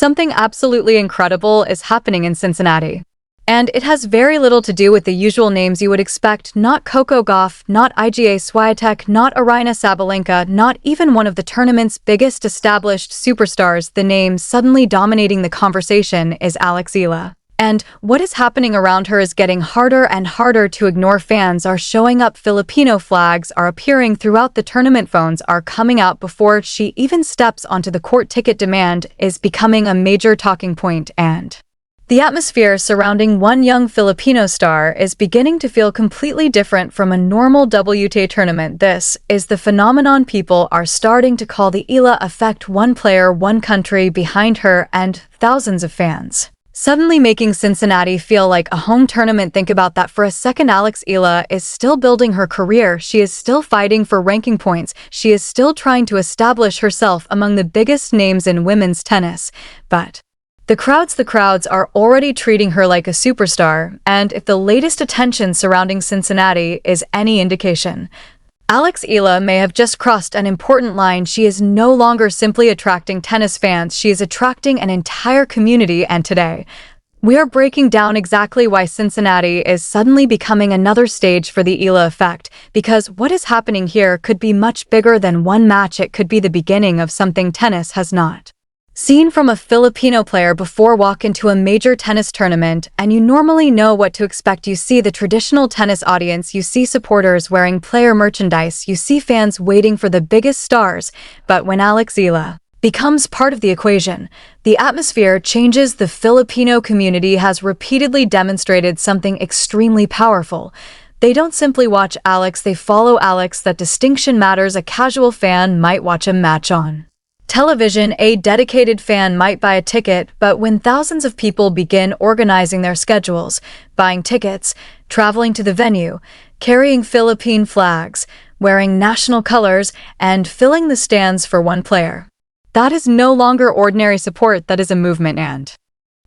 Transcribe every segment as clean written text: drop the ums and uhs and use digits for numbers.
Something absolutely incredible is happening in Cincinnati. And it has very little to do with the usual names you would expect, not Coco Gauff, not Iga Swiatek, not Aryna Sabalenka, not even one of the tournament's biggest established superstars. The name suddenly dominating the conversation is Alex Eala. And what is happening around her is getting harder and harder to ignore. Fans are showing up, Filipino flags are appearing throughout the tournament, phones are coming out before she even steps onto the court. Ticket demand is becoming a major talking point, and the atmosphere surrounding one young Filipino star is beginning to feel completely different from a normal WTA tournament. This is the phenomenon people are starting to call the Eala Effect. One player, one country behind her, and thousands of fans suddenly making Cincinnati feel like a home tournament. Think about that for a second. Alex Eala is still building her career. She is still fighting for ranking points. She is still trying to establish herself among the biggest names in women's tennis. But the crowds are already treating her like a superstar. And if the latest attention surrounding Cincinnati is any indication, Alex Eala may have just crossed an important line. She is no longer simply attracting tennis fans, she is attracting an entire community. And today, we are breaking down exactly why Cincinnati is suddenly becoming another stage for the Eala Effect, because what is happening here could be much bigger than one match. It could be the beginning of something tennis has not seen from a Filipino player before. Walk into a major tennis tournament and you normally know what to expect. You see the traditional tennis audience, you see supporters wearing player merchandise, you see fans waiting for the biggest stars. But when Alex Eala becomes part of the equation, the atmosphere changes. The Filipino community has repeatedly demonstrated something extremely powerful. They don't simply watch Alex, they follow Alex. That distinction matters. A casual fan might watch a match on television, a dedicated fan might buy a ticket, but when thousands of people begin organizing their schedules, buying tickets, traveling to the venue, carrying Philippine flags, wearing national colors, and filling the stands for one player, that is no longer ordinary support, that is a movement. And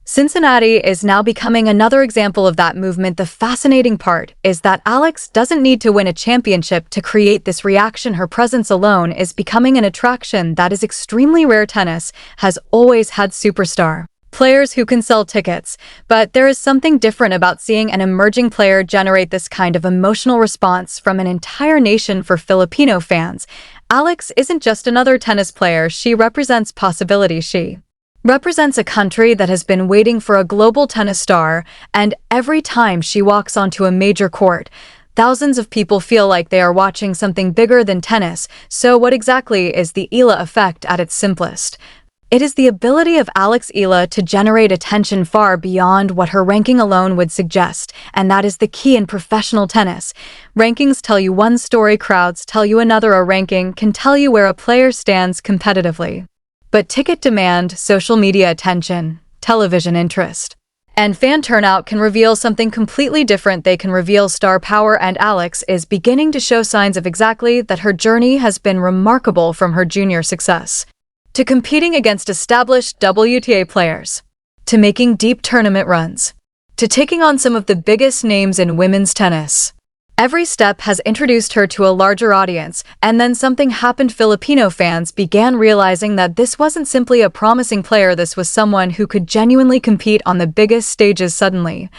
Cincinnati is now becoming another example of that movement. The fascinating part is that Alex doesn't need to win a championship to create this reaction. Her presence alone is becoming an attraction that is extremely rare. Tennis has always had superstar players who can sell tickets, but there is something different about seeing an emerging player generate this kind of emotional response from an entire nation. For Filipino fans, Alex isn't just another tennis player, she represents possibility. She represents a country that has been waiting for a global tennis star, and every time she walks onto a major court, thousands of people feel like they are watching something bigger than tennis. So what exactly is the Eala Effect at its simplest? It is the ability of Alex Eala to generate attention far beyond what her ranking alone would suggest, and that is the key in professional tennis. Rankings tell you one story, crowds tell you another. A ranking can tell you where a player stands competitively, but ticket demand, social media attention, television interest, and fan turnout can reveal something completely different. They can reveal star power, and Alex is beginning to show signs of exactly that. Her journey has been remarkable, from her junior success to competing against established WTA players, to making deep tournament runs, to taking on some of the biggest names in women's tennis. Every step has introduced her to a larger audience, and then something happened. Filipino fans began realizing that this wasn't simply a promising player, this was someone who could genuinely compete on the biggest stages. Suddenly,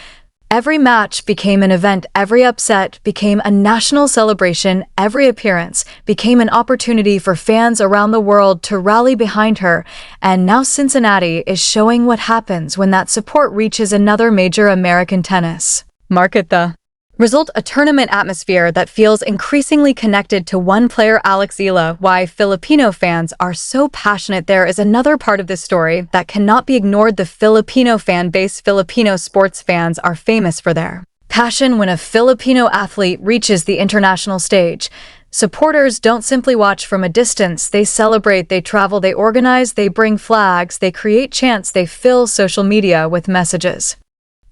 every match became an event, every upset became a national celebration, every appearance became an opportunity for fans around the world to rally behind her. And now Cincinnati is showing what happens when that support reaches another major American tennis market. The result, a tournament atmosphere that feels increasingly connected to one player, Alex Eala. Why Filipino fans are so passionate. There is another part of this story that cannot be ignored. The Filipino fan base. Filipino sports fans are famous for their passion. When a Filipino athlete reaches the international stage, supporters don't simply watch from a distance. They celebrate, they travel, they organize, they bring flags, they create chants, they fill social media with messages.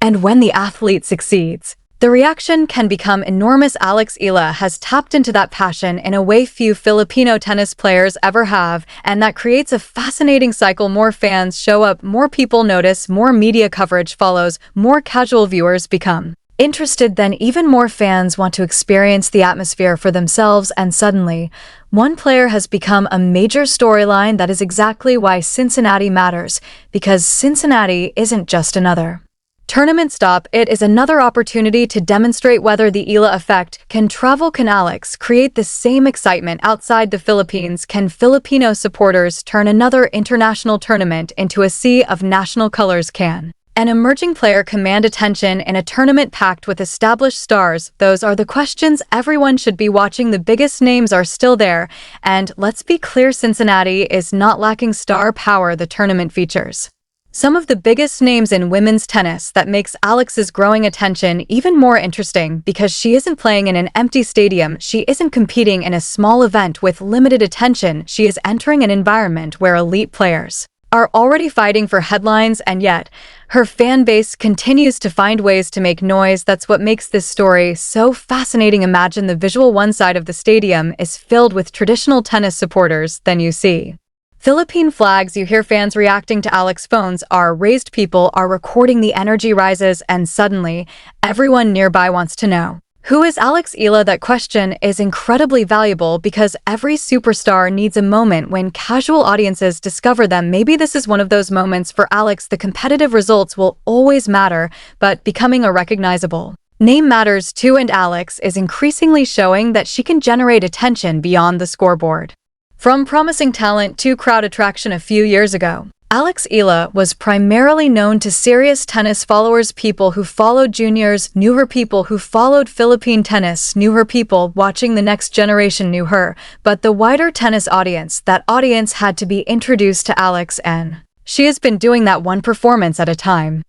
And when the athlete succeeds, the reaction can become enormous. Alex Eala has tapped into that passion in a way few Filipino tennis players ever have, and that creates a fascinating cycle. More fans show up, more people notice, more media coverage follows, more casual viewers become interested, then even more fans want to experience the atmosphere for themselves, and suddenly, one player has become a major storyline. That is exactly why Cincinnati matters, because Cincinnati isn't just another tournament stop, it is another opportunity to demonstrate whether the Eala effect can travel. Can Alex create the same excitement outside the Philippines? Can Filipino supporters turn another international tournament into a sea of national colors? Can an emerging player command attention in a tournament packed with established stars? Those are the questions everyone should be watching. The biggest names are still there, and let's be clear, Cincinnati is not lacking star power. The tournament features some of the biggest names in women's tennis. That makes Alex's growing attention even more interesting because she isn't playing in an empty stadium, she isn't competing in a small event with limited attention, she is entering an environment where elite players are already fighting for headlines, and yet her fan base continues to find ways to make noise. That's what makes this story so fascinating. Imagine the visual: one side of the stadium is filled with traditional tennis supporters, then you see Philippine flags, you hear fans reacting to Alex, phones are raised, people are recording, the energy rises, and suddenly everyone nearby wants to know, who is Alex Eala? That question is incredibly valuable because every superstar needs a moment when casual audiences discover them. Maybe this is one of those moments for Alex. The competitive results will always matter, but becoming a recognizable name matters too, and Alex is increasingly showing that she can generate attention beyond the scoreboard. From promising talent to crowd attraction a few years ago, Alex Eala was primarily known to serious tennis followers. People who followed juniors knew her, people who followed Philippine tennis knew her, people watching the next generation knew her, but the wider tennis audience, that audience had to be introduced to Alex, and she has been doing that one performance at a time.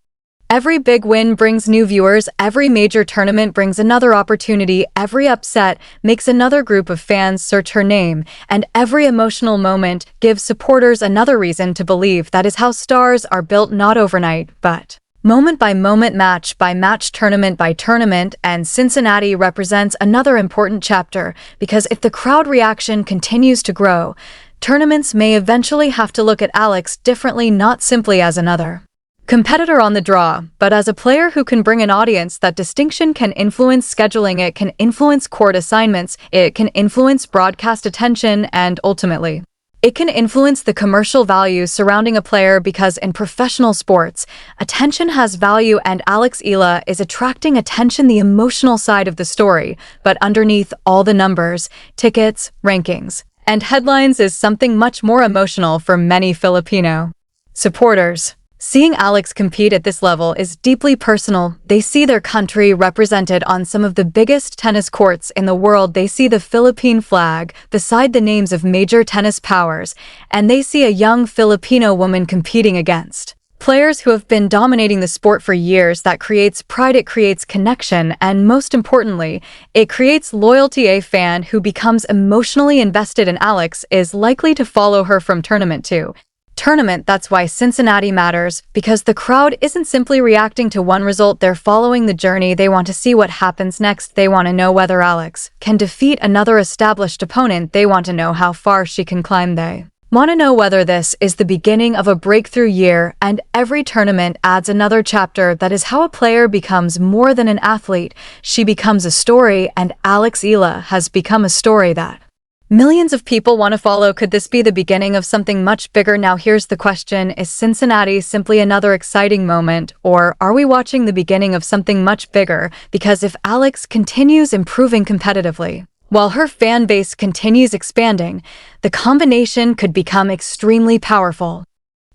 Every big win brings new viewers, every major tournament brings another opportunity, every upset makes another group of fans search her name, and every emotional moment gives supporters another reason to believe. That is how stars are built, not overnight, but moment by moment, match by match, tournament by tournament. And Cincinnati represents another important chapter, because if the crowd reaction continues to grow, tournaments may eventually have to look at Alex differently, not simply as another competitor on the draw, but as a player who can bring an audience. That distinction can influence scheduling, it can influence court assignments, it can influence broadcast attention, and ultimately, it can influence the commercial value surrounding a player, because in professional sports, attention has value, and Alex Eala is attracting attention, the emotional side of the story. But underneath all the numbers, tickets, rankings, and headlines is something much more emotional for many Filipino supporters. Seeing Alex compete at this level is deeply personal. They see their country represented on some of the biggest tennis courts in the world. They see the Philippine flag beside the names of major tennis powers, and they see a young Filipino woman competing against players who have been dominating the sport for years. That creates pride, it creates connection, and most importantly, it creates loyalty. A fan who becomes emotionally invested in Alex is likely to follow her from tournament to tournament. That's why Cincinnati matters, because the crowd isn't simply reacting to one result, they're following the journey. They want to see what happens next. They want to know whether Alex can defeat another established opponent. They want to know how far she can climb. They want to know whether this is the beginning of a breakthrough year, and every tournament adds another chapter. That is how a player becomes more than an athlete. She becomes a story, and Alex Eala has become a story that millions of people want to follow. Could this be the beginning of something much bigger? Now here's the question, is Cincinnati simply another exciting moment, or are we watching the beginning of something much bigger? Because if Alex continues improving competitively, while her fan base continues expanding, the combination could become extremely powerful.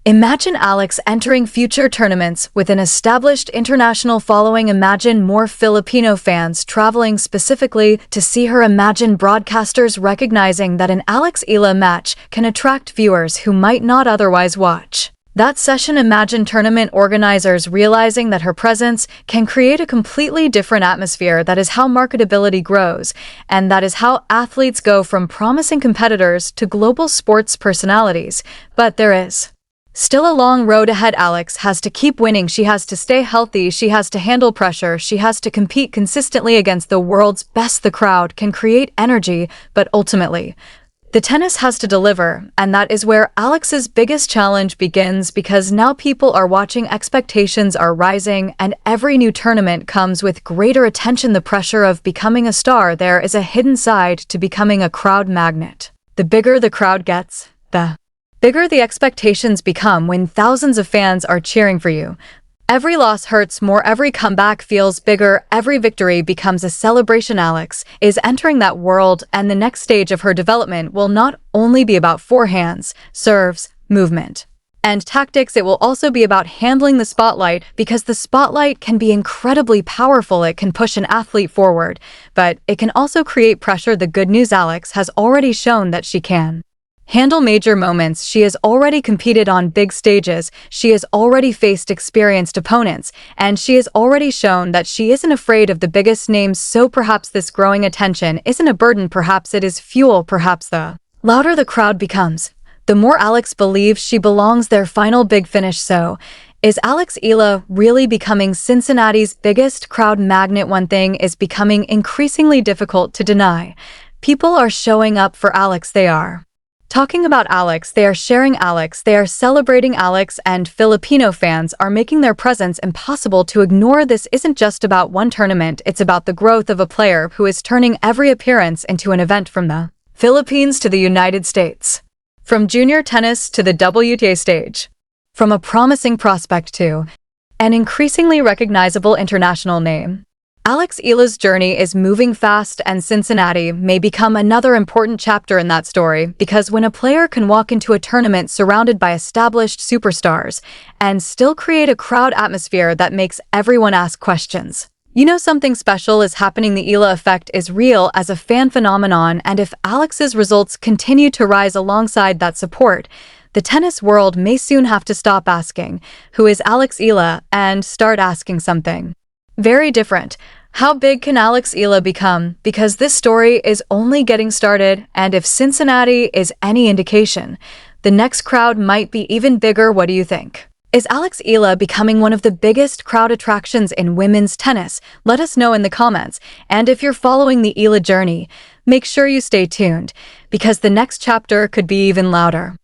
Imagine Alex entering future tournaments with an established international following. Imagine more Filipino fans traveling specifically to see her. Imagine broadcasters recognizing that an Alex Eala match can attract viewers who might not otherwise watch that session. Imagine tournament organizers realizing that her presence can create a completely different atmosphere. That is how marketability grows, and that is how athletes go from promising competitors to global sports personalities. But there is still a long road ahead. Alex has to keep winning, she has to stay healthy, she has to handle pressure, she has to compete consistently against the world's best. The crowd can create energy, but ultimately, The tennis has to deliver, and that is where Alex's biggest challenge begins because now people are watching, expectations are rising, and every new tournament comes with greater attention. The pressure of becoming a star. There is a hidden side to becoming a crowd magnet. The bigger the crowd gets, the bigger the expectations become when thousands of fans are cheering for you. Every loss hurts more, every comeback feels bigger, every victory becomes a celebration. Alex is entering that world, and the next stage of her development will not only be about forehands, serves, movement, and tactics. It will also be about handling the spotlight, because the spotlight can be incredibly powerful. It can push an athlete forward, but it can also create pressure. The good news, Alex has already shown that she can handle major moments. She has already competed on big stages, she has already faced experienced opponents, and she has already shown that she isn't afraid of the biggest names. So perhaps this growing attention isn't a burden, perhaps it is fuel. Perhaps the louder the crowd becomes, the more Alex believes she belongs. Their final big finish. So, is Alex Eala really becoming Cincinnati's biggest crowd magnet? One thing is becoming increasingly difficult to deny. People are showing up for Alex. They are talking about Alex, they are sharing Alex, they are celebrating Alex, and Filipino fans are making their presence impossible to ignore. This isn't just about one tournament, it's about the growth of a player who is turning every appearance into an event. From the Philippines to the United States, from junior tennis to the WTA stage, from a promising prospect to an increasingly recognizable international name, Alex Eala's journey is moving fast, and Cincinnati may become another important chapter in that story, because when a player can walk into a tournament surrounded by established superstars and still create a crowd atmosphere that makes everyone ask questions, you know something special is happening. The Eala effect is real as a fan phenomenon, and if Alex's results continue to rise alongside that support, the tennis world may soon have to stop asking, "Who is Alex Eala?" and start asking something very different. How big can Alex Eala become? Because this story is only getting started, and if Cincinnati is any indication, the next crowd might be even bigger. What do you think? Is Alex Eala becoming one of the biggest crowd attractions in women's tennis? Let us know in the comments. And if you're following the Eala journey, make sure you stay tuned, because the next chapter could be even louder.